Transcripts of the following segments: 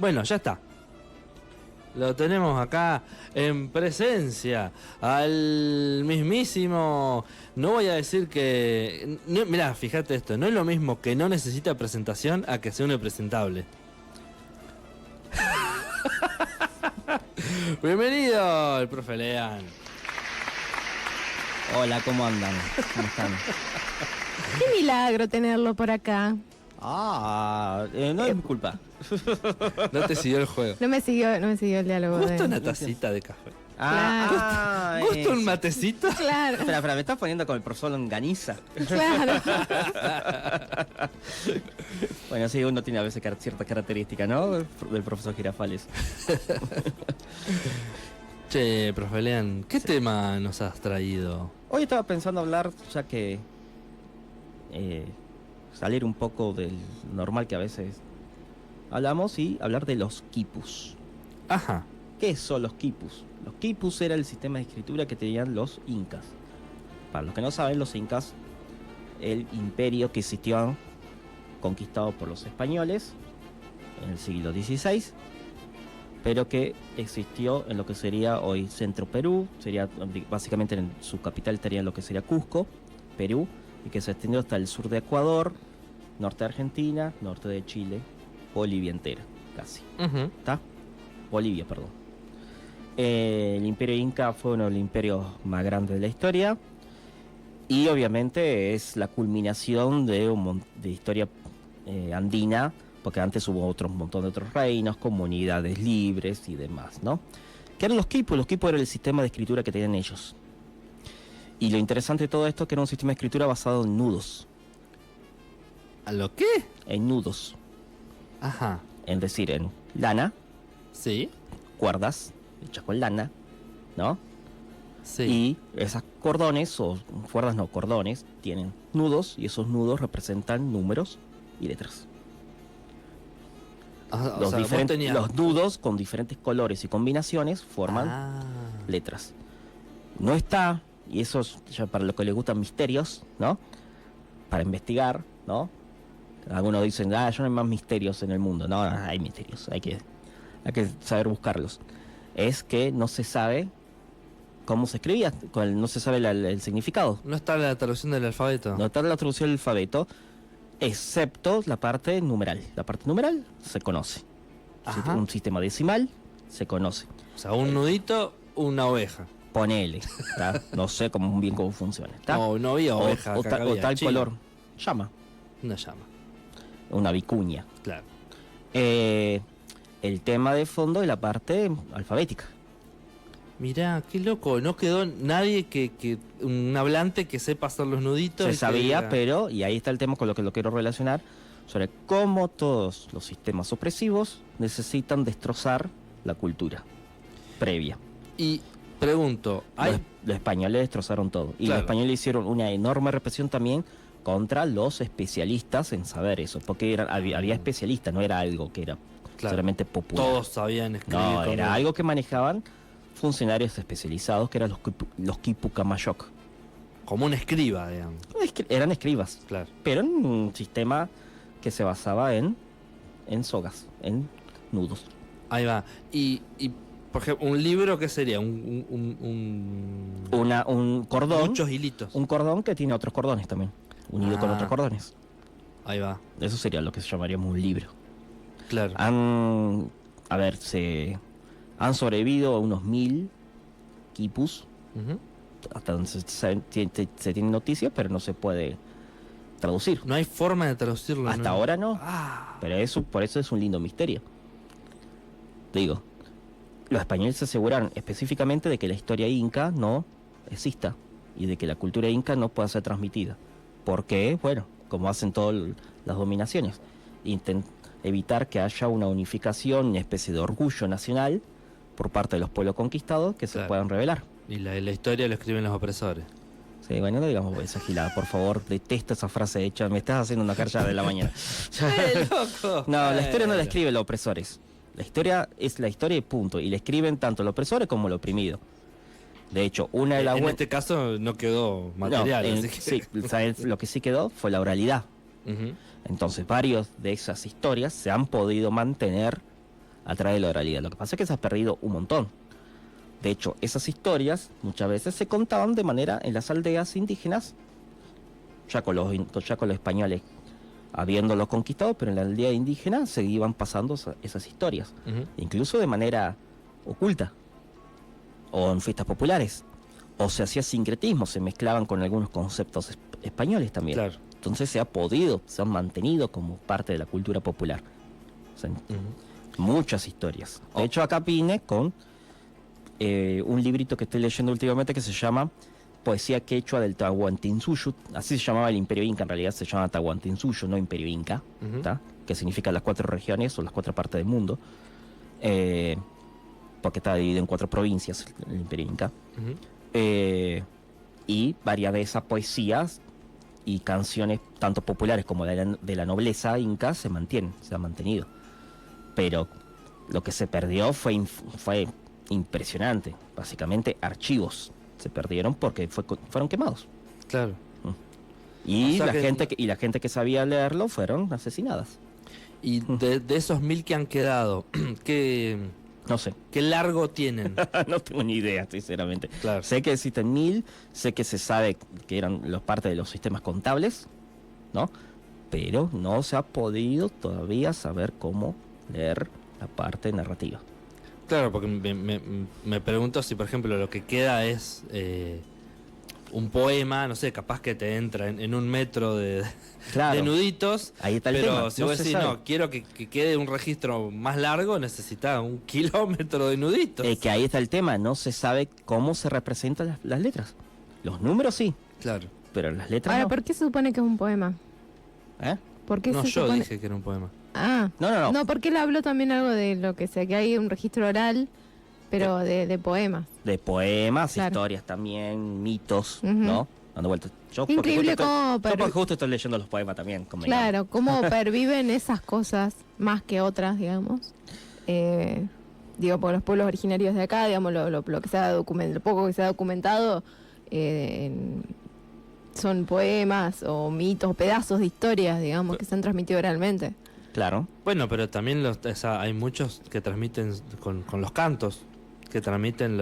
Bueno, ya está. Lo tenemos acá en presencia al mismísimo. No voy a decir que. No, mirá, fíjate esto. No es lo mismo que no necesita presentación a que sea un impresentable. Bienvenido, el profe Lean. Hola, ¿cómo andan? ¿Cómo están? Qué milagro tenerlo por acá. No es mi culpa. No te siguió el juego. No me siguió el diálogo. Justo una tacita de café. Justo un matecito. Claro, Espera, me estás poniendo con el profesor Longaniza. claro. Bueno, sí, uno tiene a veces cierta característica, ¿no? Del profesor Girafales. Che, profe Lean, ¿qué tema nos has traído? Hoy estaba pensando hablar, ya que salir un poco del normal que a veces hablamos y hablar de los quipus. Ajá. ¿Qué son los quipus? Los quipus era el sistema de escritura que tenían los incas. Para los que no saben, los incas, el imperio que existió conquistado por los españoles en el siglo XVI, pero que existió en lo que sería hoy Centro Perú, sería básicamente en su capital estaría lo que sería Cusco, Perú, y que se extendió hasta el sur de Ecuador, norte de Argentina, norte de Chile, Bolivia entera, casi. ¿Está? Bolivia, perdón. El imperio inca fue uno de los imperios más grandes de la historia y obviamente es la culminación de de historia andina, porque antes hubo un montón de otros reinos, comunidades libres y demás, ¿no? ¿Qué eran los quipus? Los quipus era el sistema de escritura que tenían ellos. Y lo interesante de todo esto es que era un sistema de escritura basado en nudos. ¿A lo qué? En nudos. Ajá. Es decir, en lana, Sí. cuerdas hechas con lana, ¿no? Sí. Y esas cordones, o cuerdas no, cordones, tienen nudos y esos nudos representan números y letras. O sea, vos tenías... Los nudos con diferentes colores y combinaciones forman letras. No está, y eso es ya para los que les gustan misterios, ¿no? Para investigar, ¿no? Algunos dicen, ya no hay más misterios en el mundo. No, hay misterios, hay que saber buscarlos. Es que no se sabe cómo se escribía, no se sabe el significado. ¿No está la traducción del alfabeto? No está la traducción del alfabeto, excepto la parte numeral. La parte numeral se conoce. Ajá. Un sistema decimal se conoce. O sea, un nudito, una oveja. Ponele, ¿tá? No sé bien cómo funciona. ¿Tá? No había oveja. O tal chino. color. Llama. Una llama. Una vicuña. Claro. El tema de fondo es la parte alfabética. Mirá, qué loco. No quedó nadie un hablante que sepa hacer los nuditos. Se sabía, pero, y ahí está el tema con lo que lo quiero relacionar, sobre cómo todos los sistemas opresivos necesitan destrozar la cultura previa. Y pregunto, Los españoles destrozaron todo. Y Claro. los españoles hicieron una enorme represión también contra los especialistas en saber eso. Porque había especialistas, no era algo que era solamente popular. Todos sabían escribir. No, era algo que manejaban funcionarios especializados, que eran los quipu camayoc. Como un escriba, digamos. Eran escribas, Claro. pero en un sistema que se basaba en sogas, en nudos. Ahí va. Y por ejemplo, un libro, ¿qué sería? Un Cordón. Muchos hilitos. Un cordón que tiene otros cordones también, unido con otros cordones. Ahí va. Eso sería lo que llamaríamos un libro. Claro. Han sobrevivido unos 1000 quipus, Ujú. hasta donde se tiene noticias, pero no se puede traducir. No hay forma de traducirlo. Hasta ahora no, Ah. pero por eso es un lindo misterio. Digo, los españoles se aseguran específicamente de que la historia inca no exista y de que la cultura inca no pueda ser transmitida. Porque, bueno, como hacen todas las dominaciones, evitar que haya una unificación, una especie de orgullo nacional por parte de los pueblos conquistados que se puedan revelar. Y la historia lo escriben los opresores. Sí, bueno, no digamos esa gilada, por favor, detesto esa frase hecha, me estás haciendo una carga de la mañana. Loco! No, la historia no la escriben los opresores. La historia es la historia y punto. Y la escriben tanto los opresores como el oprimido. De hecho, una de las... En este caso no quedó material. No, así que... sí, ¿sabes? Lo que sí quedó fue la oralidad. Ujú. Entonces, varios de esas historias se han podido mantener a través de la oralidad. Lo que pasa es que se ha perdido un montón. De hecho, esas historias muchas veces se contaban de manera en las aldeas indígenas, ya con los españoles habiéndolos conquistado, pero en la aldea indígena se iban pasando esas historias, Ujú. incluso de manera oculta, o en fiestas populares, o se hacía sincretismo, se mezclaban con algunos conceptos españoles también. Claro. Entonces se han mantenido como parte de la cultura popular. O sea, Ujú. muchas historias. De hecho, acá vine con un librito que estoy leyendo últimamente que se llama Poesía Quechua del Tahuantinsuyo. Así se llamaba el Imperio Inca, en realidad se llama Tahuantinsuyo, no Imperio Inca, Ujú. ¿tá? Que significa las 4 regiones o las 4 partes del mundo, porque está dividido en 4 provincias el Imperio Inca. Ujú. Y varias de esas poesías y canciones, tanto populares como de la nobleza inca, se han mantenido. Pero lo que se perdió fue impresionante. Básicamente archivos se perdieron porque fueron quemados. Claro. Y O sea la gente que sabía leerlo fueron asesinadas. Y de esos 1000 que han quedado, ¿qué, No sé, qué largo tienen? no tengo ni idea, sinceramente. Claro. Sé que existen 1000, sé que se sabe que eran parte de los sistemas contables, ¿no? Pero no se ha podido todavía saber cómo leer la parte narrativa. Claro, porque me pregunto si, por ejemplo, lo que queda es un poema, no sé, capaz que te entra en 1 metro de Claro, nuditos. ahí está el Pero tema. si No vos se decís, sabe. no, quiero que quede un registro más largo, necesita 1 kilómetro de nuditos. Que ahí está el tema, no se sabe cómo se representan las letras. Los números sí, Claro. pero las letras Ahora, no. ¿por qué se supone que es un poema? ¿Eh? ¿Por qué No, se yo supone? dije que era un poema. Ah, No. no, porque él habló también algo de lo que sea, que hay un registro oral, pero de poemas. De poemas, Claro. historias también, mitos, Ujú. ¿no? Dando vueltas. Yo Qué increíble cómo porque justo estoy leyendo los poemas también. Claro, cómo perviven esas cosas más que otras, digamos. Digo, por los pueblos originarios de acá, digamos, lo que se ha documentado, lo poco que se ha documentado, son poemas o mitos, pedazos de historias, digamos, que se han transmitido oralmente. Claro. Bueno, pero también hay muchos que transmiten con los cantos, que transmiten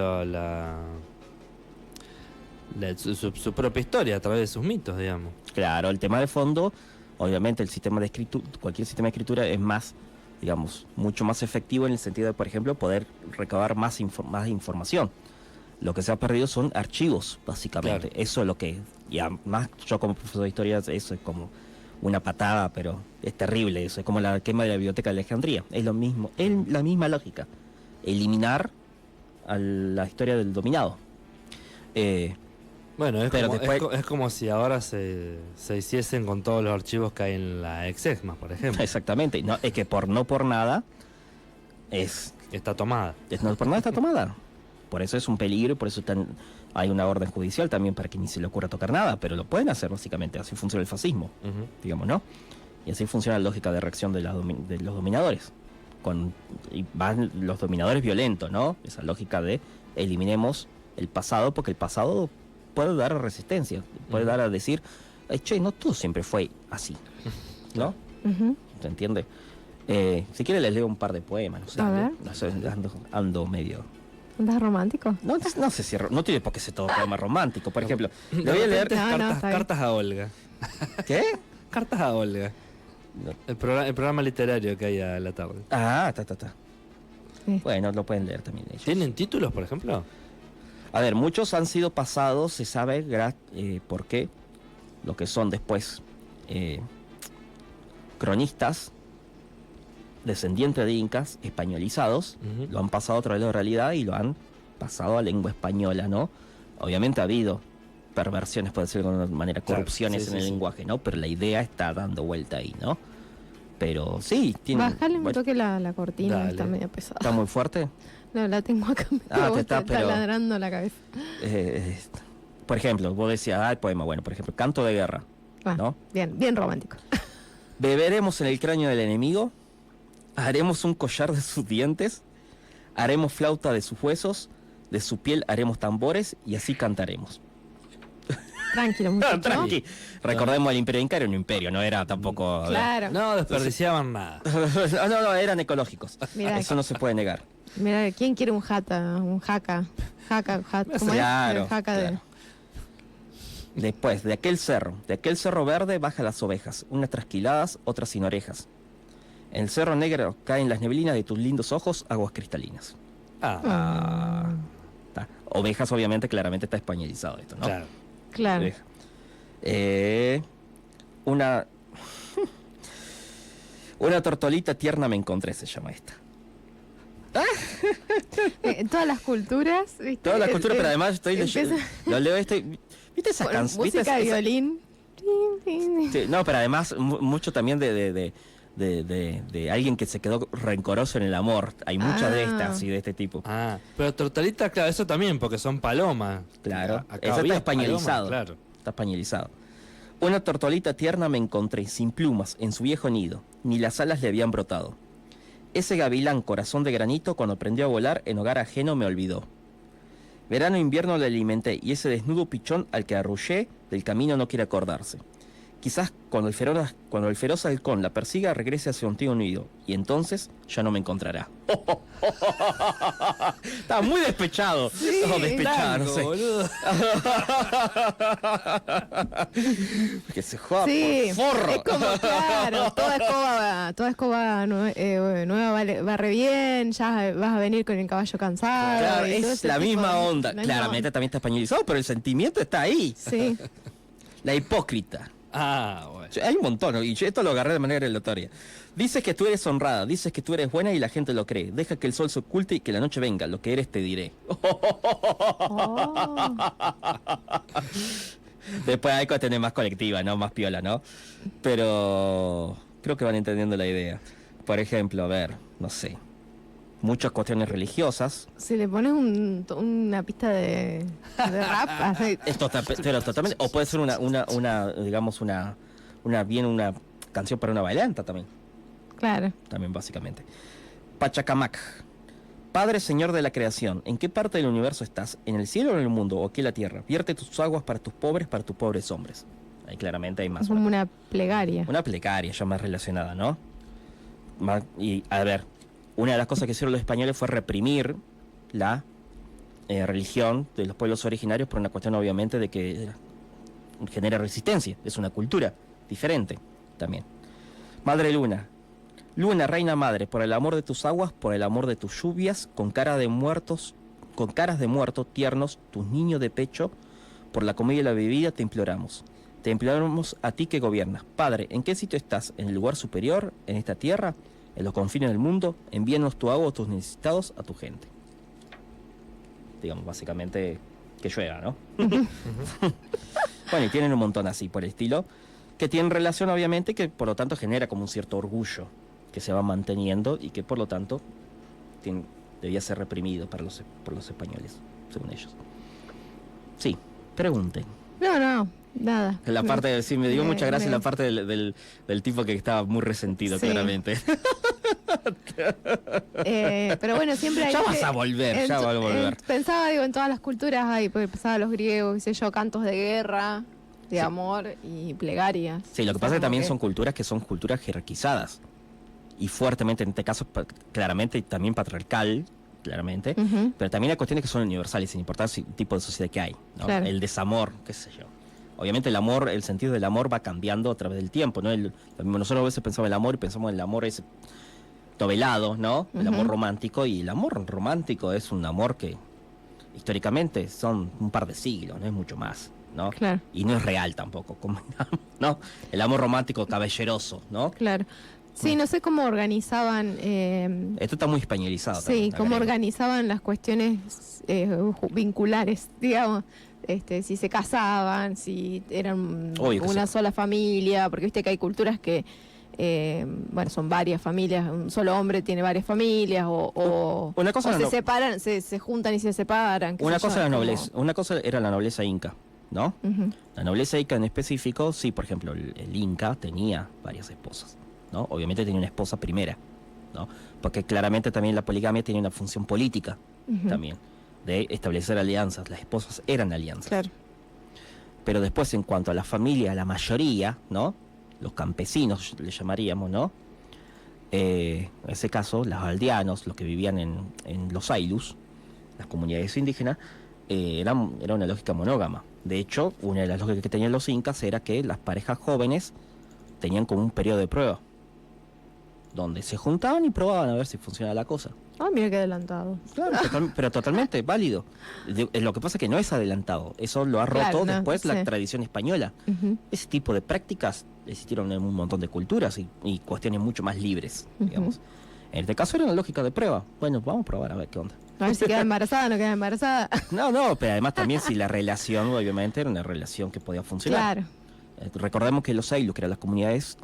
su propia historia a través de sus mitos, digamos. Claro, el tema de fondo, obviamente el sistema de escritura, cualquier sistema de escritura es más, digamos, mucho más efectivo en el sentido de, por ejemplo, poder recabar más información. Lo que se ha perdido son archivos, básicamente. Claro. Eso es lo que, y además yo como profesor de historia, eso es como una patada, pero es terrible. Eso es como la quema de la biblioteca de Alejandría. Es lo mismo, es la misma lógica. Eliminar a la historia del dominado. Bueno, Pero después- es como si ahora se hiciesen con todos los archivos que hay en la Exegma, por ejemplo. Exactamente. No, es que no por nada Está tomada. no por nada está tomada. Por eso es un peligro y por eso hay una orden judicial también para que ni se le ocurra tocar nada, pero lo pueden hacer básicamente. Así funciona el fascismo, Ujú. digamos, ¿no? Y así funciona la lógica de reacción de los dominadores. Y van los dominadores violentos, ¿no? Esa lógica de eliminemos el pasado porque el pasado puede dar resistencia, puede dar a decir, che, no todo siempre fue así, ¿no? Ujú. ¿Se entiende? Si quiere les leo un par de poemas, no sé. A ver. No sé, ando medio... ¿Estás romántico? No sé si no tiene por qué ser todo poema romántico. Por ejemplo, le De voy a leer... repente es No, está bien. cartas a Olga. ¿Qué? Cartas a Olga. No. El programa literario que hay a la tarde. Ah, ta. Sí. Bueno, lo pueden leer también ellos. ¿Tienen títulos, por ejemplo? A ver, muchos han sido pasados, se sabe por qué. Lo que son después cronistas, descendientes de incas, españolizados, Ujú. lo han pasado a través de la realidad y lo han pasado a lengua española, ¿no? Obviamente ha habido perversiones, puede ser de alguna manera, Claro, corrupciones sí, en el sí. lenguaje, ¿no? Pero la idea está dando vuelta ahí, ¿no? Pero sí, tiene... Bájale un bueno, toque la cortina, Dale. está medio pesada. ¿está muy fuerte? No, la tengo acá, Ah, te está, está pero- ladrando la cabeza. Por ejemplo, vos decías, el poema, bueno, por ejemplo, Canto de Guerra, Ah, ¿no? bien, bien romántico. Beberemos en el cráneo del enemigo, haremos un collar de sus dientes, haremos flauta de sus huesos, de su piel haremos tambores y así cantaremos. Tranquilo, muchachos. Tranqui. Recordemos, el imperio inca era un imperio, no era tampoco... Claro. No desperdiciaban nada. no, eran ecológicos. Mirá. Eso no se puede negar. Mira, ¿quién quiere un jata? Un jaca. ¿Cómo Claro, es? El jaca de... claro. Después, de aquel cerro verde bajan las ovejas, unas trasquiladas, otras sin orejas. En el cerro negro caen las neblinas de tus lindos ojos, aguas cristalinas. Ah, Está. Ovejas, obviamente, claramente está españolizado esto, ¿no? claro. Claro. Oveja. Una... Una tortolita tierna me encontré, se llama esta. En todas las culturas, ¿viste? Todas las culturas, pero además estoy empieza- leyendo... Lo leo ¿Viste esa Con canción? música de violín. Sí, no, pero además mucho también de alguien que se quedó rencoroso en el amor. Hay muchas de estas y de este tipo. Ah, pero tortolita, claro, eso también, porque son palomas. Claro, Acá eso está había españolizado. palomas, claro. Está españolizado. Una tortolita tierna me encontré, sin plumas, en su viejo nido. Ni las alas le habían brotado. Ese gavilán corazón de granito, cuando aprendió a volar, en hogar ajeno me olvidó. Verano e invierno le alimenté, y ese desnudo pichón al que arrullé, del camino no quiere acordarse. Quizás cuando el feroz halcón la persiga, regrese a su antiguo nido, y entonces ya no me encontrará. Estaba muy despechado. Sí, No, despechado, no sé. Boludo. Que se joda Sí, por forro. es como, claro, toda escoba nueva barre bien, ya vas a venir con el caballo cansado. Claro, y todo es ese la tipo misma de- onda. la misma Claramente onda. también está españolizado, pero el sentimiento está ahí. Sí, La hipócrita. Ah, bueno. Hay un montón, y yo esto lo agarré de manera aleatoria. Dices que tú eres honrada, dices que tú eres buena y la gente lo cree. Deja que el sol se oculte y que la noche venga. Lo que eres te diré. Oh, Después hay que tener más colectiva, ¿no? Más piola, ¿no? Pero creo que van entendiendo la idea. Por ejemplo, a ver, no sé. Muchas cuestiones religiosas. si le pones una pista de rap, así, Esto está, pero totalmente. O puede ser digamos, una canción para una bailanta también. claro. También, básicamente. Pachacamac. Padre Señor de la creación, ¿en qué parte del universo estás? ¿En el cielo o en el mundo? ¿O aquí en la tierra? Vierte tus aguas para tus pobres hombres. Ahí claramente hay más. Es como una plegaria. Una plegaria ya más relacionada, ¿no? Y, a ver, una de las cosas que hicieron los españoles fue reprimir la religión de los pueblos originarios por una cuestión, obviamente, de que genera resistencia. Es una cultura diferente también. Madre Luna. Luna, reina madre, por el amor de tus aguas, por el amor de tus lluvias, con caras de muertos tiernos, tus niños de pecho, por la comida y la bebida te imploramos. Te imploramos a ti que gobiernas. Padre, ¿en qué sitio estás? ¿En el lugar superior? ¿En esta tierra? ¿En los confines del mundo? Envíanos tu agua, tus necesitados, a tu gente. Digamos, básicamente, que llueva, ¿no? Bueno, y tienen un montón así, por el estilo, que tienen relación, obviamente, que por lo tanto genera como un cierto orgullo que se va manteniendo y que por lo tanto debía ser reprimido por los españoles, según ellos. Sí, pregunten. No, nada. La parte de, sí, me dio mucha gracia me- la parte del tipo que estaba muy resentido, Sí. claramente. Pero bueno, siempre hay Ya vas que- a volver, ya vas a volver. Pensaba, digo, en todas las culturas hay, porque pensaba los griegos, qué sé yo, cantos de guerra, de amor y plegarias. Sí, lo que O sea, pasa es que como también son culturas que son culturas jerarquizadas. Y fuertemente, en este caso, claramente también patriarcal, claramente. Ujú. Pero también hay cuestiones que son universales, sin importar el tipo de sociedad que hay, ¿no? Claro. El desamor, qué sé yo. Obviamente el amor, el sentido del amor va cambiando a través del tiempo, ¿no? Nosotros a veces pensamos en el amor y pensamos en el amor ese novelado, ¿no? El amor Ujú. romántico, y el amor romántico es un amor que históricamente son un par de siglos, no es mucho más, ¿no? Claro. Y no es real tampoco, ¿no? El amor romántico caballeroso, ¿no? Claro. Sí, no sé cómo organizaban. Esto está muy españolizado. Sí, también, cómo agrego. organizaban las cuestiones vinculares, digamos. Si se casaban, si eran Obvio que una sí. sola familia, porque viste que hay culturas que, bueno, son varias familias, un solo hombre tiene varias familias, o Una cosa o era se no- separan, se juntan y se separan. qué Una sé yo, cosa era la como- nobleza, una cosa era la nobleza inca, ¿no? Ujú. La nobleza inca en específico, sí, por ejemplo, el inca tenía varias esposas, ¿no? Obviamente tenía una esposa primera, ¿no? Porque claramente también la poligamia tiene una función política Ujú. también, de establecer alianzas. Las esposas eran alianzas. Claro. Pero después, en cuanto a la familia, la mayoría, ¿no? Los campesinos, le llamaríamos, ¿no? En ese caso, los aldeanos, los que vivían en los Ailus, las comunidades indígenas, era una lógica monógama. De hecho, una de las lógicas que tenían los incas era que las parejas jóvenes tenían como un periodo de prueba, donde se juntaban y probaban a ver si funcionaba la cosa. Ah, mira qué adelantado. Claro, pero totalmente válido. Lo que pasa es que no es adelantado. Eso lo ha roto Claro, no, después la sí. tradición española. Ujú, Ese tipo de prácticas existieron en un montón de culturas y cuestiones mucho más libres, digamos. Ujú. En este caso era una lógica de prueba. Bueno, vamos a probar a ver qué onda. A ver si queda embarazada o no queda embarazada. No, pero además también si la relación, obviamente, era una relación que podía funcionar. Claro. Recordemos que los Ailus, que eran las comunidades,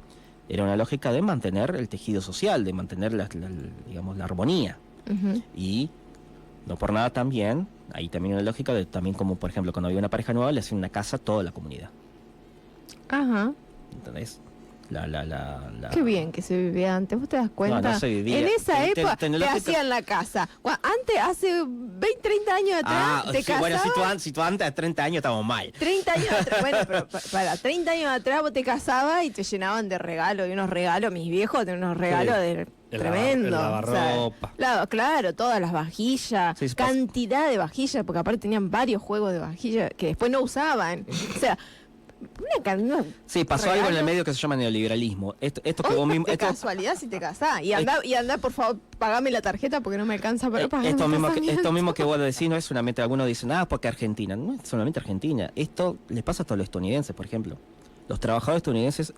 era una lógica de mantener el tejido social, de mantener digamos, la armonía. Ujú. Y no por nada también, ahí también una lógica de también como por ejemplo cuando había una pareja nueva le hacían una casa a toda la comunidad. Ajá. ¿Entendés? Qué bien que se vivía antes, ¿vos te das cuenta? No se vivía. En esa época te Tecnológica- hacían la casa. Antes, hace 20, 30 años atrás, te sí, casabas. bueno, si tú antes de 30 años estamos mal. 30 años atrás, bueno, pero para 30 años atrás vos te casabas y te llenaban de regalos, y unos regalos, mis viejos tenían unos regalos El tremendos. lavarropa. Claro, todas las vajillas, Sí, cantidad de vajillas, porque aparte tenían varios juegos de vajillas que después no usaban. O sea, Sí, pasó algo en el regalos. medio que se llama neoliberalismo. Esto que vos mismo... De Esto, casualidad si te casás. Y anda, por favor, pagame la tarjeta porque no me alcanza para pagar esto, mi mismo casamiento. esto mismo que vos decís no es solamente, algunos dicen, porque Argentina. No es solamente Argentina. Esto les pasa a todos los estadounidenses, por ejemplo. Los trabajadores estadounidenses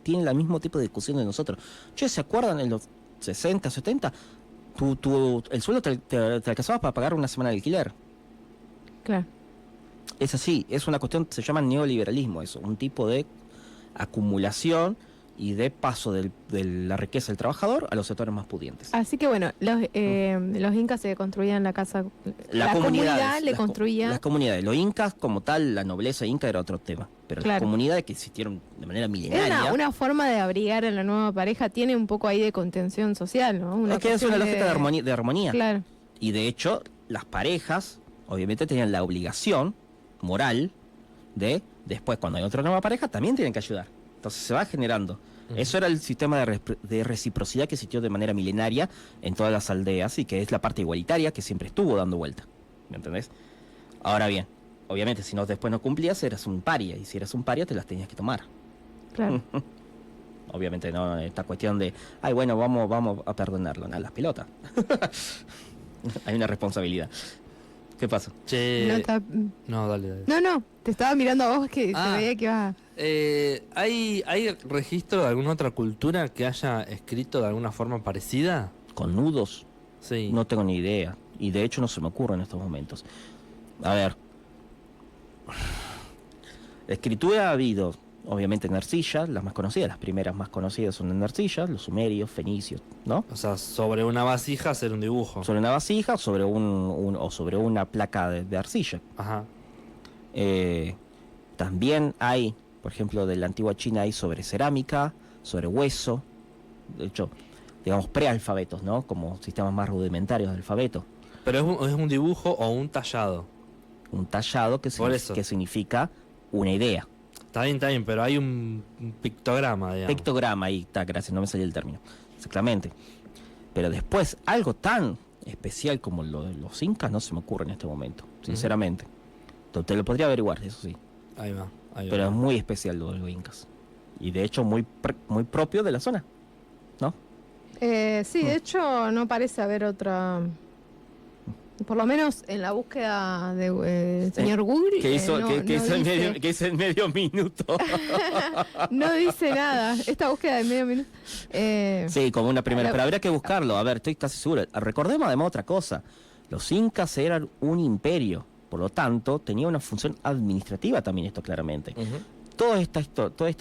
tienen el mismo tipo de discusión de nosotros. Che, ¿se acuerdan en los 60, 70? El sueldo te alcanzaba para pagar una semana de alquiler. Claro. Es así, es una cuestión, se llama neoliberalismo, eso, un tipo de acumulación y de paso de la riqueza del trabajador a los sectores más pudientes. Así que bueno, los incas se construían la casa, la Las comunidad comunidades, le las co- construía. Las comunidades, los incas como tal, la nobleza inca era otro tema, pero las Claro. comunidades que existieron de manera Era milenaria, una forma de abrigar a la nueva pareja, tiene un poco ahí de contención social, ¿no? es que es una cuestión lógica de armonía. Claro. Y de hecho, las parejas obviamente tenían la obligación moral de, después cuando hay otra nueva pareja, también tienen que ayudar. Entonces se va generando. Ujú. Eso era el sistema de reciprocidad que existió de manera milenaria en todas las aldeas y que es la parte igualitaria que siempre estuvo dando vuelta. ¿Me entendés? Ahora bien, obviamente si después no cumplías eras un paria y si eras un paria te las tenías que tomar. Claro. Obviamente no esta cuestión de, bueno, vamos a perdonarlo, nada, las pelotas. Hay una responsabilidad. ¿Qué pasa? Che, No, está- no, dale. no, te estaba mirando a vos que Ah. se veía que ibas a... ¿Hay registro de alguna otra cultura que haya escrito de alguna forma parecida? Con nudos. Sí. No tengo ni idea. Y de hecho no se me ocurre en estos momentos. A ver. Escritura ha habido, obviamente en arcilla, las más conocidas, las primeras más conocidas son en arcilla, los sumerios, fenicios, ¿no? O sea, sobre una vasija hacer un dibujo. Sobre una vasija o sobre o sobre una placa de arcilla. Ajá. También hay, por ejemplo, de la antigua China hay sobre cerámica, sobre hueso, de hecho, digamos prealfabetos, ¿no? Como sistemas más rudimentarios de alfabeto. Pero es un dibujo o un tallado. Un tallado que, Por eso. que significa una idea. Está bien, pero hay un pictograma, digamos. Pictograma, ahí está, gracias, no me salió el término. Exactamente. Pero después, algo tan especial como lo de los incas no se me ocurre en este momento, sinceramente. Te lo podría averiguar, eso sí. Ahí va. Pero es muy especial lo de los incas. Y de hecho muy propio de la zona, ¿no? Sí, de hecho no parece haber otra... Por lo menos en la búsqueda de señor Google. Que hizo, no, que no hizo dice, que hizo en medio minuto. no dice nada. Esta búsqueda de medio minuto. Sí, como una primera. La- Pero habría que buscarlo. A ver, estoy casi seguro. Recordemos además otra cosa. Los incas eran un imperio. Por lo tanto, tenía una función administrativa también esto claramente. Ujú. Todas estas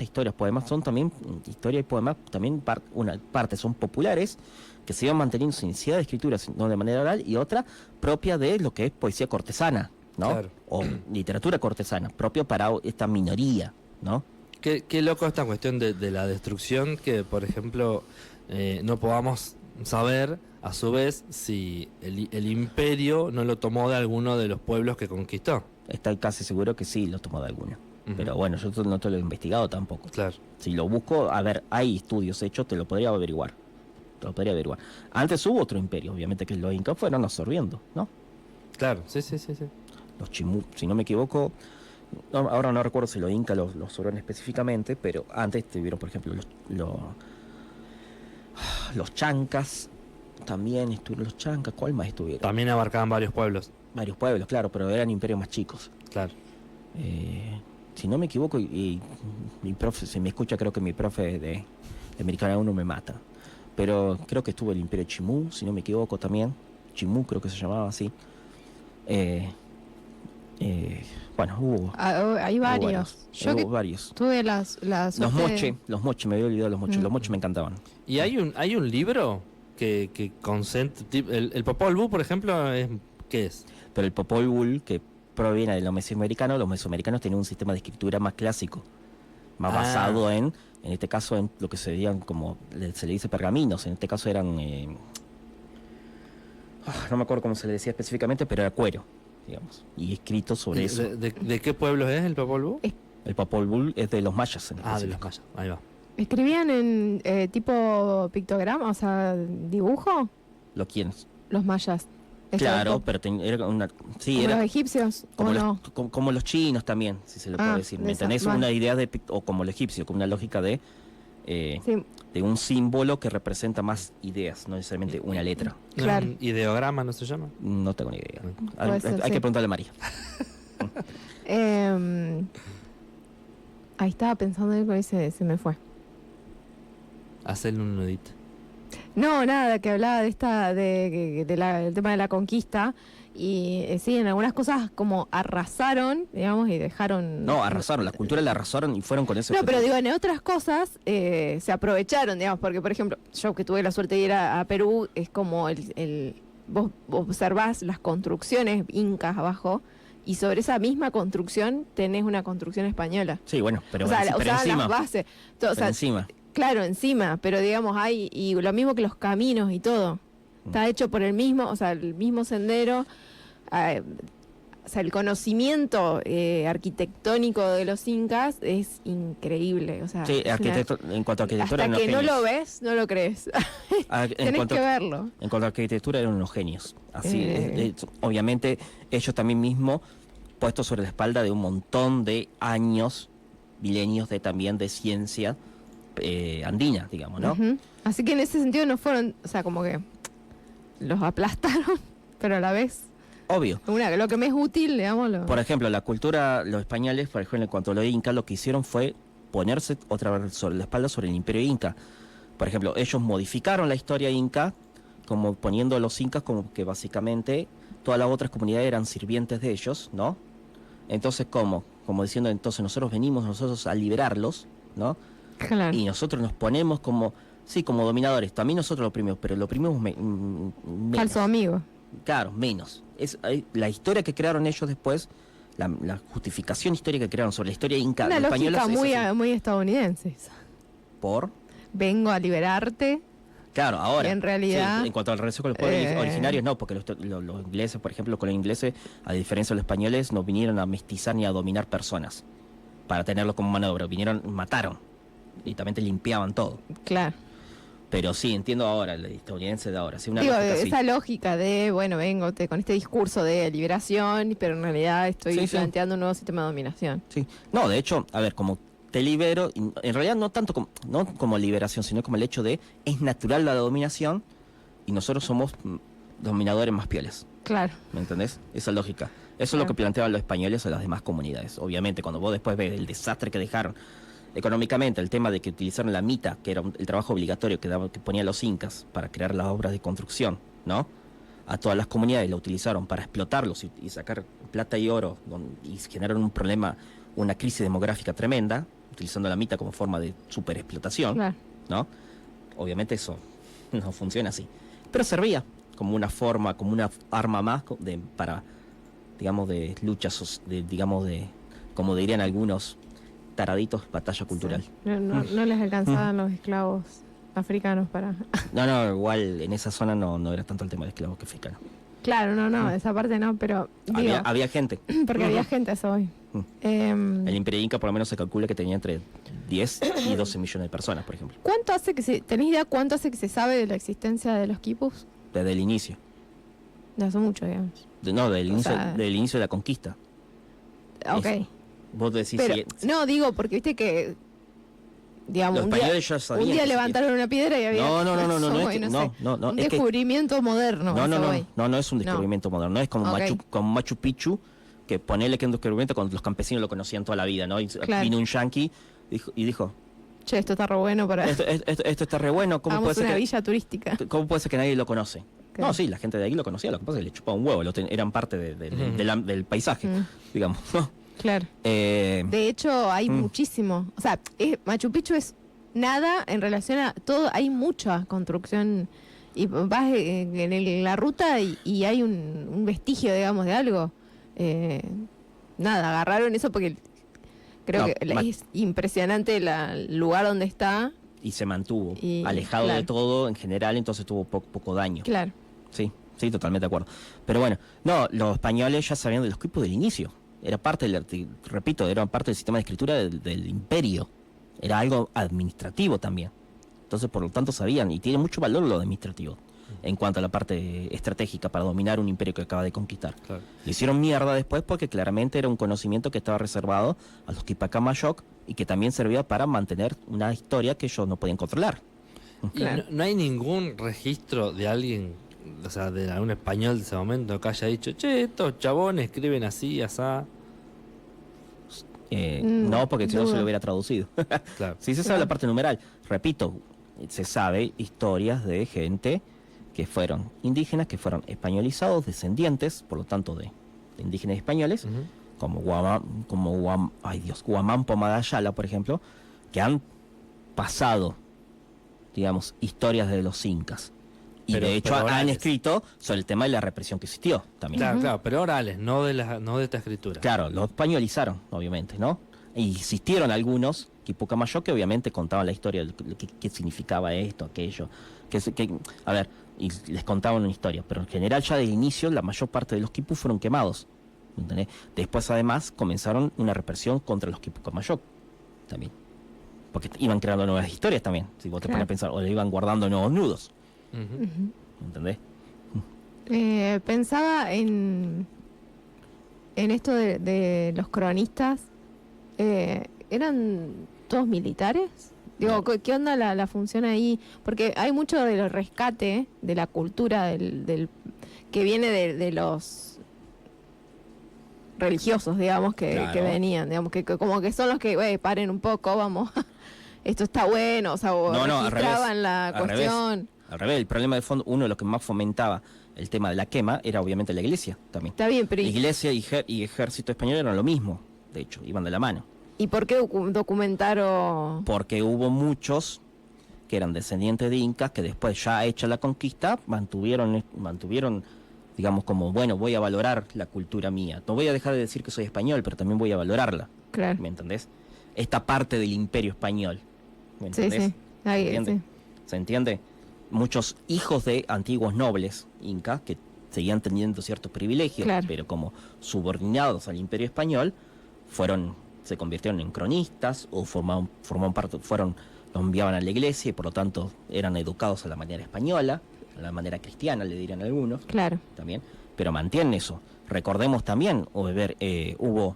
historias, poemas, son también, historia y poemas, también una parte son populares, que se iban manteniendo sin necesidad de escritura, no de manera oral, y otra propia de lo que es poesía cortesana, ¿no? Claro. O literatura cortesana, propio para esta minoría, ¿no? Qué loco esta cuestión de la destrucción, que por ejemplo no podamos saber a su vez si el imperio no lo tomó de alguno de los pueblos que conquistó. Estoy casi seguro que sí lo tomó de alguno. Ujú. Pero bueno, yo no te lo he investigado tampoco. Claro. Si lo busco, a ver, hay estudios hechos, te lo podría averiguar. Te lo podría averiguar. Antes hubo otro imperio, obviamente que los incas fueron absorbiendo, ¿no? Claro, sí, sí, sí, sí. Los chimú, si no me equivoco, ahora no recuerdo si los incas los absorbieron específicamente, pero antes tuvieron, por ejemplo, los chancas, también estuvieron los chancas, ¿cuál más estuvieron? También abarcaban varios pueblos. Varios pueblos, claro, pero eran imperios más chicos. Claro. Si no me equivoco, y mi profe, si me escucha, creo que mi profe de Americana 1 me mata. Pero creo que estuvo el imperio Chimú, si no me equivoco también. Chimú creo que se llamaba así. Bueno, hubo, Hay hubo varios. Yo que hubo varios. tuve la Los suerte moche, me había olvidado los moche. Los moche me encantaban. Y hay un libro que concentra... El Popol Vuh, por ejemplo, ¿qué es? Pero el Popol Vuh, que proviene de los mesoamericanos tenían un sistema de escritura más clásico, más basado en este caso, en lo que se se le dice pergaminos. En este caso eran, no me acuerdo cómo se le decía específicamente, pero era cuero, digamos, y escrito sobre eso. ¿De qué pueblos es el Popol Vuh? El Popol Vuh es de los mayas. En De los específico. mayas. Ahí va. ¿Escribían en tipo pictograma, o sea, dibujo? ¿Lo quieres? Los mayas. Claro, pero era una... Sí, como era los egipcios, como ¿o los, no? como los chinos también, si se lo puede decir. de ¿Me esa, entendés? vale. Una idea de... O como el egipcio, como una lógica de Sí, un símbolo que representa más ideas, no necesariamente una letra. ¿No Claro. es un ideograma, no se llama? No tengo ni idea. Puede ser, Hay sí. que preguntarle a María. ahí estaba pensando algo y se me fue. Hacerle un nudito. No, nada, que hablaba de del tema de la conquista y sí, en algunas cosas como arrasaron, digamos, y dejaron... No, arrasaron, la cultura la arrasaron y fueron con ese No, pero objetivo. digo, en otras cosas se aprovecharon, digamos, porque por ejemplo, yo que tuve la suerte de ir a Perú, es como vos observás las construcciones incas abajo y sobre esa misma construcción tenés una construcción española. Sí, bueno, pero, o sea, pero encima. las bases. Todo, o Pero sea, encima. claro, encima, pero digamos, y lo mismo que los caminos y todo. Está hecho por el mismo, o sea, el mismo sendero. O sea, el conocimiento arquitectónico de los incas es increíble. O sea, Sí, es en cuanto a arquitectura hasta eran que no unos lo genios. ves, no lo crees. En Tenés cuanto, que verlo. en cuanto a arquitectura eran unos genios. Así, Eh. obviamente, ellos también mismos, puestos sobre la espalda de un montón de años, milenios también de ciencia andina, digamos, ¿no? Ujú. Así que en ese sentido no fueron, o sea, como que los aplastaron, pero a la vez, Obvio. lo que me es útil, digámoslo. Por ejemplo, la cultura, los españoles, por ejemplo, en cuanto a los incas, lo que hicieron fue ponerse otra vez sobre la espalda sobre el imperio inca. Por ejemplo, ellos modificaron la historia inca, como poniendo a los incas como que básicamente todas las otras comunidades eran sirvientes de ellos, ¿no? Entonces, ¿cómo? Como diciendo, entonces nosotros venimos nosotros a liberarlos, ¿no? Claro. Y nosotros nos ponemos como, sí, como dominadores. También nosotros lo oprimimos, pero lo oprimimos menos. Falso amigo. Claro, menos. La historia que crearon ellos después, la justificación histórica que crearon sobre la historia inca Una española lógica es muy, así. muy estadounidense. esa. Por... Vengo a liberarte. Claro, ahora. Y en realidad, sí, en cuanto al relación con los pueblos originarios, no, porque los ingleses, por ejemplo, con los ingleses, a diferencia de los españoles, no vinieron a mestizar ni a dominar personas para tenerlos como mano de obra. Mataron. Y también te limpiaban todo. Claro. Pero sí, entiendo ahora, el estadounidense de ahora. Sí, una Digo, lógica así. esa lógica de, bueno, vengo con este discurso de liberación, pero en realidad estoy Sí, sí. planteando un nuevo sistema de dominación. Sí. No, de hecho, a ver, como te libero, en realidad no tanto no como liberación, sino como el hecho de es natural la dominación y nosotros somos dominadores más pioles. Claro. ¿Me entendés? Esa lógica. Eso es lo que planteaban los españoles a las demás comunidades. Obviamente, cuando vos después ves el desastre que dejaron económicamente, el tema de que utilizaron la mita, que era el trabajo obligatorio que ponían los incas para crear las obras de construcción, ¿no? A todas las comunidades lo utilizaron para explotarlos y sacar plata y oro y generaron un problema, una crisis demográfica tremenda, utilizando la mita como forma de superexplotación, Claro. ¿no? Obviamente eso no funciona así. Pero servía como una forma, como una arma más para, digamos, de lucha, como dirían algunos taraditos, batalla cultural. Sí. No les alcanzaban los esclavos africanos para... No, igual en esa zona no era tanto el tema de esclavos que africano. Claro, no, esa parte no, pero digo, Había gente. porque había gente a eso hoy. El Imperio Inca por lo menos se calcula que tenía entre 10 y 12 millones de personas, por ejemplo, ¿Cuánto hace ¿tenés idea cuánto hace que se sabe de la existencia de los quipus? desde el inicio. No hace mucho, digamos. Del inicio de la conquista. Ok. Vos decís Pero, si no, digo, porque viste que, digamos, los un día, españoles ya sabían un día que existía. levantaron una piedra y había... No, Voy, no, sé. no, Un es que descubrimiento moderno. eso voy. no es un descubrimiento moderno, no es como Ok. Machu Picchu, que ponele que es un descubrimiento cuando los campesinos lo conocían toda la vida, ¿no? Y Claro. vino un yanqui y dijo, Che, esto está re bueno para... esto está re bueno, ¿cómo Hagamos puede una ser villa turística. ¿cómo puede ser que nadie lo conoce? Claro. No, sí, la gente de ahí lo conocía, lo que pasa es que le chupaba un huevo, eran parte del paisaje, digamos. ¿no? Claro. Eh, De hecho, hay muchísimo. O sea, Machu Picchu es nada en relación a todo. Hay mucha construcción. Y vas en la ruta y hay un vestigio, digamos, de algo. Nada, agarraron eso porque creo No, que es impresionante el lugar donde está. y se mantuvo Y, alejado de claro. todo en general, entonces tuvo poco daño. Claro. Sí, totalmente de acuerdo. Pero bueno, no, los españoles ya sabían de los quipus del inicio. Era parte repito, era parte del sistema de escritura del imperio. Era algo administrativo también. Entonces, por lo tanto, sabían, y tiene mucho valor lo administrativo, en cuanto a la parte estratégica para dominar un imperio que acaba de conquistar. Claro. Le hicieron mierda después porque claramente era un conocimiento que estaba reservado a los Quipacamayoc y que también servía para mantener una historia que ellos no podían controlar. Y Claro. no hay ningún registro de alguien, o sea, de algún español de ese momento que haya dicho, che, estos chabones escriben así, asá. No, porque si no se duda. lo hubiera traducido. Claro. Sí se sabe la parte numeral. Repito, se sabe historias de gente que fueron indígenas, que fueron españolizados, descendientes, por lo tanto, de indígenas españoles, Ujú. como Guamán Pomadayala, por ejemplo, que han pasado, digamos, historias de los incas. Y Pero- de hecho pero han orales. escrito sobre el tema de la represión que existió también. Claro, claro, pero orales, no de esta escritura. Claro, lo españolizaron, obviamente, ¿no? Y existieron algunos, Quipocamayo, que obviamente contaban la historia de qué significaba esto, aquello. A ver, y les contaban una historia, pero en general ya de inicio la mayor parte de los quipus fueron quemados. ¿Entendés? Después, además, comenzaron una represión contra los Quipocamayo también. Porque iban creando nuevas historias también, si vos te Claro. pones a pensar, o le iban guardando nuevos nudos. Ujú. Ujú. ¿Entendés? Pensaba en esto de los cronistas. ¿Eran todos militares? Digo, No. ¿qué onda la función ahí? Porque hay mucho de los rescate de la cultura que viene de los religiosos, digamos, que Claro. venían, digamos, que como que son los que, "Güey, paren un poco, vamos, esto está bueno", o sea, o No, al revés, registraban la al revés. cuestión. Al revés, el problema de fondo, uno de los que más fomentaba el tema de la quema era obviamente la iglesia también. Está bien, pero La iglesia y ejército español eran lo mismo, de hecho, iban de la mano. ¿y por qué documentaron? Porque hubo muchos que eran descendientes de incas que después, ya hecha la conquista, mantuvieron, digamos, como, bueno, voy a valorar la cultura mía. No voy a dejar de decir que soy español, pero también voy a valorarla. Claro. ¿Me entendés? Esta parte del imperio español. ¿Me Sí, entendés? sí. Ahí, ¿Se entiende? sí. ¿Se entiende? Muchos hijos de antiguos nobles incas que seguían teniendo ciertos privilegios, Claro. pero como subordinados al imperio español, se convirtieron en cronistas o formaban parte, los enviaban a la iglesia y por lo tanto eran educados a la manera española, a la manera cristiana, le dirían algunos Claro. también, pero mantienen eso. Recordemos también, hubo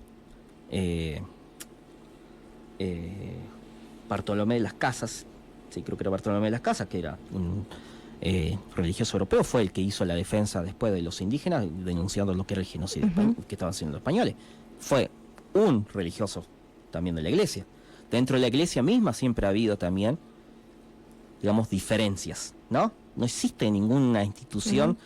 Bartolomé de las Casas, sí, creo que era Bartolomé de las Casas, que era un religioso europeo, fue el que hizo la defensa después de los indígenas, denunciando lo que era el genocidio que estaban haciendo los españoles. Fue un religioso también de la iglesia. Dentro de la iglesia misma siempre ha habido también, digamos, diferencias, ¿no? No existe ninguna institución,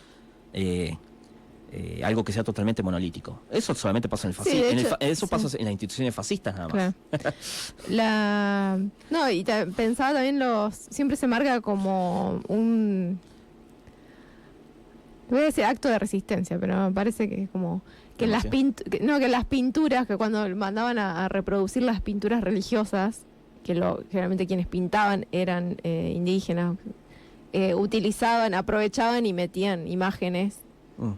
algo que sea totalmente monolítico. Eso solamente pasa en el Sí, fascismo. de hecho, Eso pasa sí. en las instituciones fascistas nada más. Claro. No, y pensaba también siempre se marca como un, voy a decir acto de resistencia, pero me parece que es como que ¿Cómo las así? que las pinturas, que cuando mandaban a reproducir las pinturas religiosas, que generalmente quienes pintaban eran indígenas, aprovechaban y metían imágenes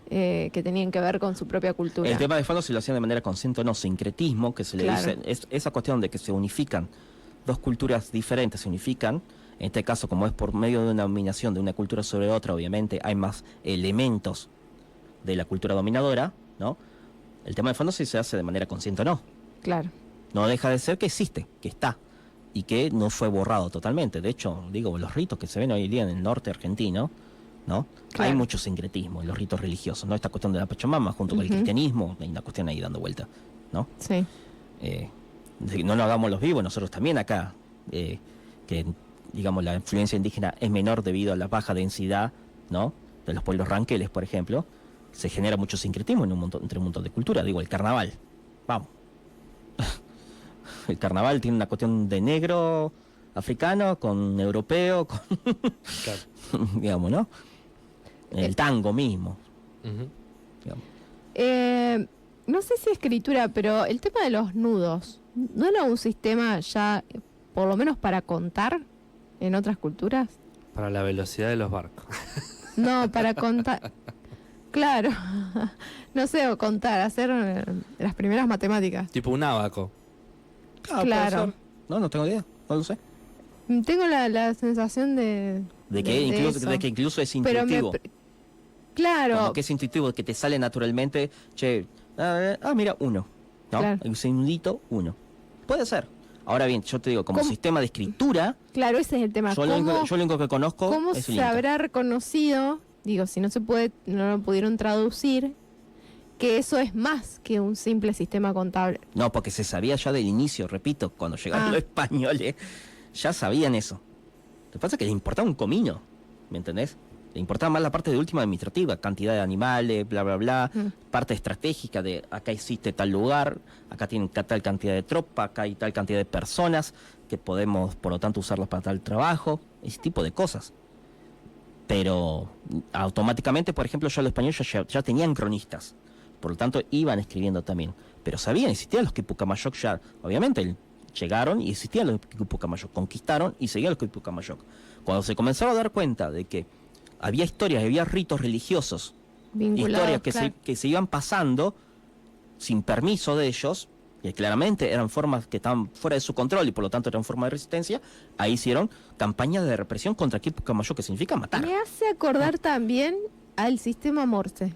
que tenían que ver con su propia cultura. El tema de fondo, si lo hacían de manera consciente o no, sincretismo, que se le Claro. dice, es esa cuestión de que se unifican dos culturas diferentes, se unifican. En este caso, como es por medio de una dominación de una cultura sobre otra, obviamente hay más elementos de la cultura dominadora, ¿no? El tema de fondo, si se hace de manera consciente o no. Claro. No deja de ser que existe, que está, y que no fue borrado totalmente. De hecho, digo, los ritos que se ven hoy día en el norte argentino, ¿no? Claro. Hay mucho sincretismo en los ritos religiosos, ¿no? Esta cuestión de la Pachamama junto con el Ujú. cristianismo, hay una cuestión ahí dando vuelta, ¿no? Sí. No nos hagamos los vivos, nosotros también acá, que digamos la influencia indígena es menor debido a la baja densidad, ¿no? De los pueblos ranqueles, por ejemplo, se genera mucho sincretismo entre un montón de culturas. Digo, el carnaval, vamos. El carnaval tiene una cuestión de negro africano con europeo, con Claro. digamos, ¿no? El tango mismo, Ujú. digamos. No sé si escritura, pero el tema de los nudos, ¿no era un sistema ya, por lo menos para contar en otras culturas? Para la velocidad de los barcos. No, para contar. Claro. No sé, o contar, hacer las primeras matemáticas. Tipo un ábaco. Puede Claro. ser. No tengo idea, no lo sé. Tengo la sensación de. De que, eso. de que incluso es Pero intuitivo. Claro. Como que es intuitivo, que te sale naturalmente, che, mira, uno, ¿no? Claro. Un segundito, uno. Puede ser. Ahora bien, yo te digo, como ¿Cómo? sistema de escritura, Claro, ese es el tema. yo lo único que conozco ¿Cómo es el se Inca. habrá reconocido? Digo, si no se puede, no lo pudieron traducir, que eso es más que un simple sistema contable. No, porque se sabía ya del inicio, repito, cuando llegaron Ah. los españoles, ya sabían eso. Lo que pasa es que les importaba un comino, ¿me entendés? Le importaba más la parte de última administrativa, cantidad de animales, bla, bla, bla, parte estratégica de acá existe tal lugar, acá tienen tal cantidad de tropa, acá hay tal cantidad de personas que podemos, por lo tanto, usarlas para tal trabajo, ese tipo de cosas. Pero automáticamente, por ejemplo, ya los españoles ya tenían cronistas, por lo tanto iban escribiendo también. Pero sabían, existían los Quipucamayoc ya, obviamente llegaron y existían los Quipucamayoc, conquistaron y seguían los Quipucamayoc. Cuando se comenzaron a dar cuenta de que había historias, había ritos religiosos, Vinculados, historias claro. que se iban pasando sin permiso de ellos, que claramente eran formas que estaban fuera de su control y por lo tanto eran formas de resistencia, ahí hicieron campañas de represión contra Quipucamayoc, que significa matar. Me hace acordar también al sistema Morse.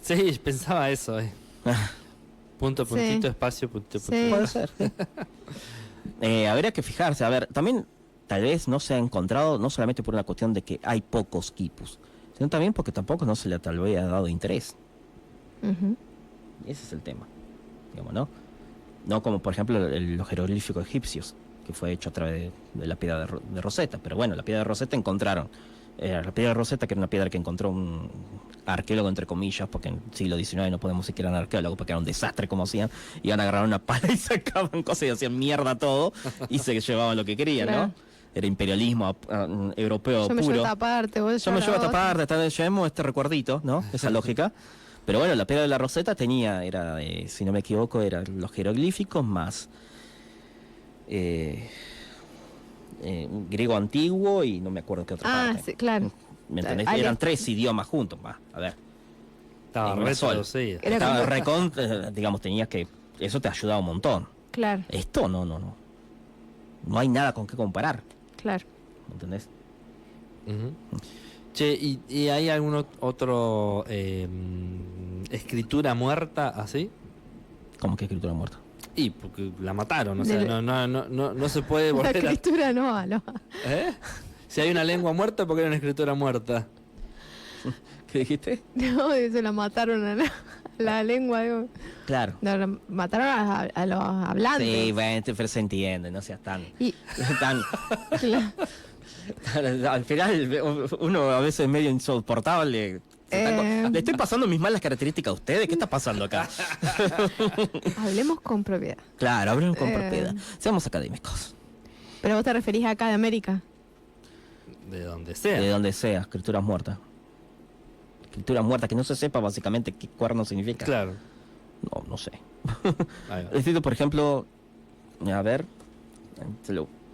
Sí, pensaba eso. Punto, Sí. puntito, espacio, puntito, Sí. puntito. Puede ser. Habría que fijarse. A ver, también tal vez no se ha encontrado, no solamente por una cuestión de que hay pocos quipus, sino también porque tampoco no se le tal vez ha dado interés. Ujú. Ese es el tema, digamos, ¿no? No como, por ejemplo, los jeroglíficos egipcios, que fue hecho a través de la piedra de Rosetta. Pero bueno, la piedra de Rosetta encontraron. La piedra de Rosetta, que era una piedra que encontró un arqueólogo, entre comillas, porque en el siglo XIX no podemos decir que eran arqueólogos, porque era un desastre como hacían. Iban a agarrar una pala y sacaban cosas y hacían mierda todo, y se llevaban lo que querían, Claro. ¿no? Era imperialismo europeo Yo me llevo puro. esta parte, vos Yo me llevo llevas esta otra. parte, llevemos este recuerdito, ¿no? Esa lógica. Pero bueno, la piedra de la Rosetta era, si no me equivoco, eran los jeroglíficos más griego antiguo y no me acuerdo qué otra Ah, parte. sí, claro. ¿Me entendés? Ale- Eran 3 idiomas juntos, va, a ver. Estaba En una re sola. traducida. Era Estaba como- digamos, tenías que... Eso te ayudaba un montón. Claro, Esto no. No hay nada con qué comparar, claro. ¿me entendés? Ujú. Che, ¿y hay algún otro escritura muerta así? ¿Cómo que escritura muerta? Y porque la mataron, o sea, De- no se puede La volver a... escritura no, no. ¿Eh? Si hay una lengua muerta, ¿por qué hay una escritura muerta? ¿Qué dijiste? No, se la mataron a la lengua. Digo. Claro. No, la mataron a los hablantes. Sí, bueno, pero se entiende, no seas tan... Y, tan claro, al final, uno a veces es medio insoportable. Le estoy pasando mis malas características a ustedes. ¿Qué está pasando acá? hablemos con propiedad. Claro, hablemos con Eh. propiedad. Seamos académicos. Pero vos te referís acá de América. De donde sea. De donde sea, escrituras muertas. Escritura muerta, que no se sepa básicamente qué cuerno significa. Claro. No sé. Ahí va. Necesito, por ejemplo, a ver,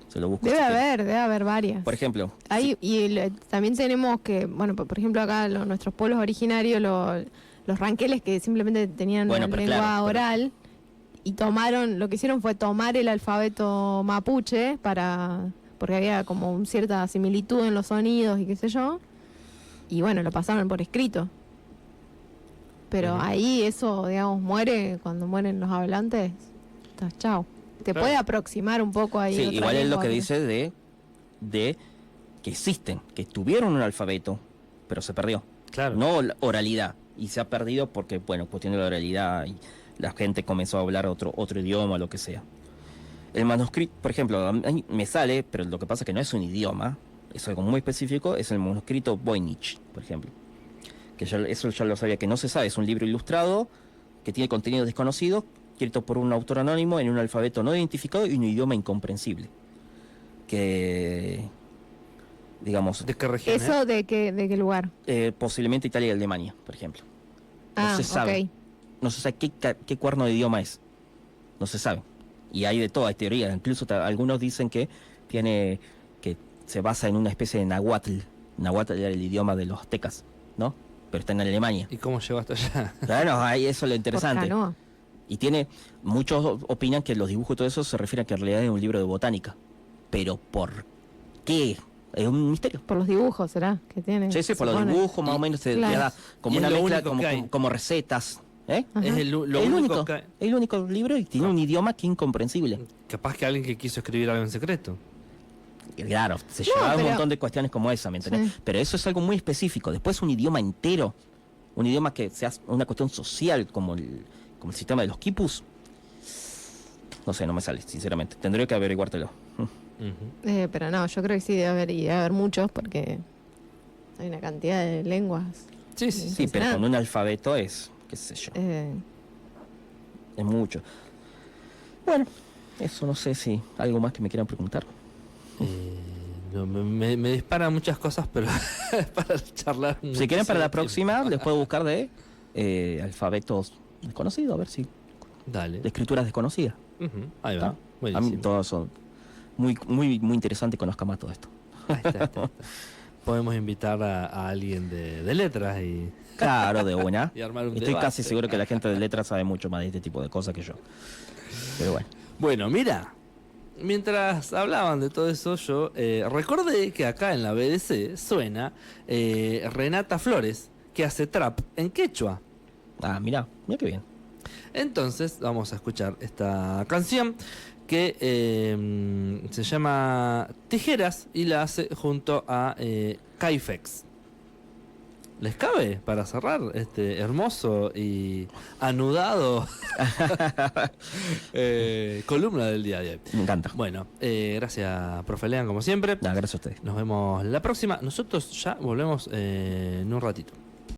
Se lo busco. Debe si quieren. haber varias. Por ejemplo, Hay, y también tenemos que, bueno, por ejemplo acá nuestros pueblos originarios, los ranqueles que simplemente tenían Bueno, lengua pero claro, pero- oral y lo que hicieron fue tomar el alfabeto mapuche porque había como cierta similitud en los sonidos y qué sé yo, y bueno, lo pasaron por escrito. Pero Ujú. ahí eso, digamos, muere cuando mueren los hablantes. Chao. Te Claro. puede aproximar un poco ahí. sí, otra igual es lo lengua, que pero- dice de que existen, que tuvieron un alfabeto, pero se perdió. Claro. No la oralidad. Y se ha perdido porque, bueno, cuestión de la oralidad y la gente comenzó a hablar otro idioma, lo que sea. El manuscrito, por ejemplo, a mí me sale, pero lo que pasa es que no es un idioma, es algo muy específico, es el manuscrito Voynich, por ejemplo. Que eso ya lo sabía, que no se sabe, es un libro ilustrado que tiene contenido desconocido, escrito por un autor anónimo en un alfabeto no identificado y un idioma incomprensible. Que, digamos, ¿De qué región? ¿Eso de qué lugar? posiblemente Italia y Alemania, por ejemplo. No Ah, se sabe. ok. No se sabe qué cuerno de idioma es. No se sabe. Y hay de todo, hay teorías. Incluso algunos dicen que se basa en una especie de náhuatl. Náhuatl era el idioma de los aztecas, ¿no? Pero está en Alemania. ¿Y cómo llegó hasta allá? Claro, ahí eso es lo Por interesante. canoa. Y muchos opinan que los dibujos y todo eso se refiere a que en realidad es un libro de botánica. Pero ¿por qué? Es un misterio. Por los dibujos, ¿será? Que tiene. Sí, por los supone. dibujos más o menos se Claro. da como Y es una lo mezcla, único que hay. como recetas. ¿Eh? Ajá. Es lo el único que... el único libro y tiene un idioma que es incomprensible. Capaz que alguien que quiso escribir algo en secreto. Claro, se llevaba un pero- montón de cuestiones como esa, ¿me entendés? Sí. Pero eso es algo muy específico. Después un idioma entero, un idioma que sea una cuestión social como el sistema de los quipus. No sé, no me sale, sinceramente. Tendría que averiguártelo. Ujú. Pero no, yo creo que sí debe haber muchos porque hay una cantidad de lenguas. Sí, sí, sí. Sí, pero con un alfabeto es, qué sé yo, Eh, es mucho. Bueno, eso no sé si algo más que me quieran preguntar. No, me disparan muchas cosas, pero es para charlar. Si quieren para la muchísimo próxima, tiempo. les puedo buscar de alfabetos desconocidos, a ver si Dale. de escrituras desconocidas. Ujú, ahí va. ¿Está? A mí Buenísimo. todos son muy interesante, conozca más todo esto. Ahí está. Podemos invitar a alguien de letras y Claro, de buena. Y armar un Estoy debate. casi seguro que la gente de letras sabe mucho más de este tipo de cosas que yo. Pero bueno. Bueno, mira, mientras hablaban de todo eso, yo recordé que acá en la BDC suena Renata Flores, que hace trap en quechua. Ah, mira qué bien. Entonces vamos a escuchar esta canción que se llama Tijeras y la hace junto a Caifex. ¿Les cabe para cerrar este hermoso y anudado columna del día de hoy? Me encanta. Bueno, gracias, profe Lean, como siempre. Gracias a ustedes. Nos vemos la próxima. Nosotros ya volvemos en un ratito.